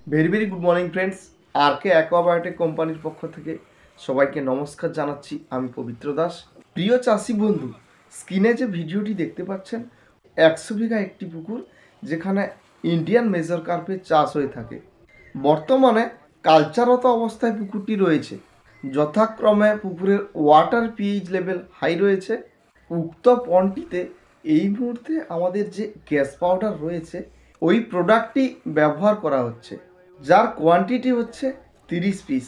Very good morning friends. RK Aquabiotic কোম্পানির পক্ষ থেকে সবাইকে নমস্কার জানাচ্ছি। আমি পবিত্র দাস। প্রিয় চাষি বন্ধু, স্ক্রিনে যে ভিডিওটি দেখতে পাচ্ছেন 100 বিঘা একটি পুকুর, যেখানে ইন্ডিয়ান মেজর কার্পের চাষ হয়ে থাকে। বর্তমানে কালচারত অবস্থায় পুকুরটি রয়েছে। যথাক্রমে পুকুরের ওয়াটার পিএইচ লেভেল হাই রয়েছে। উক্ত পন্ডটিতে এই মুহূর্তে আমাদের যে গ্যাস পাউডার রয়েছে ওই প্রোডাক্টটি ব্যবহার করা হচ্ছে, যার কোয়ান্টিটি হচ্ছে 30 পিস।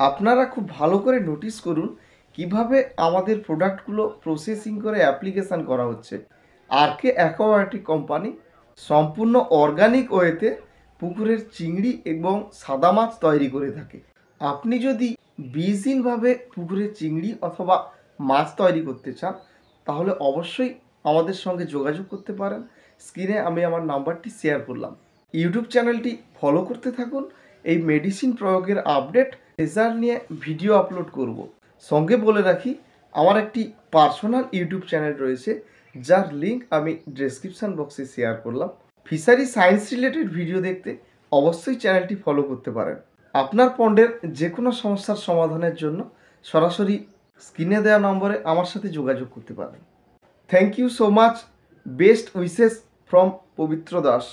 আপনারা খুব ভালো করে নোটিস করুন কিভাবে আমাদের প্রোডাক্টগুলো প্রসেসিং করে অ্যাপ্লিকেশান করা হচ্ছে। আরকে অ্যাকোয়াবায়োটিক কোম্পানি সম্পূর্ণ অর্গানিক ওয়েতে পুকুরের চিংড়ি এবং সাদা মাছ তৈরি করে থাকে। আপনি যদি বীজহীনভাবে পুকুরের চিংড়ি অথবা মাছ তৈরি করতে চান তাহলে অবশ্যই আমাদের সঙ্গে যোগাযোগ করতে পারেন। স্ক্রিনে আমি আমার নাম্বারটি শেয়ার করলাম। ইউটিউব চ্যানেলটি ফলো করতে থাকুন। এই মেডিসিন প্রয়োগের আপডেট রেজাল্ট নিয়ে ভিডিও আপলোড করব। সঙ্গে বলে রাখি, আমার একটি পার্সোনাল ইউটিউব চ্যানেল রয়েছে, যার লিঙ্ক আমি ডেসক্রিপশান বক্সে শেয়ার করলাম। ফিশারি সায়েন্স রিলেটেড ভিডিও দেখতে অবশ্যই চ্যানেলটি ফলো করতে পারেন। আপনার পন্ডের যে কোনো সমস্যার সমাধানের জন্য সরাসরি স্ক্রিনে দেওয়া নম্বরে আমার সাথে যোগাযোগ করতে পারেন। Thank you so much. Best wishes from Pabitra Das.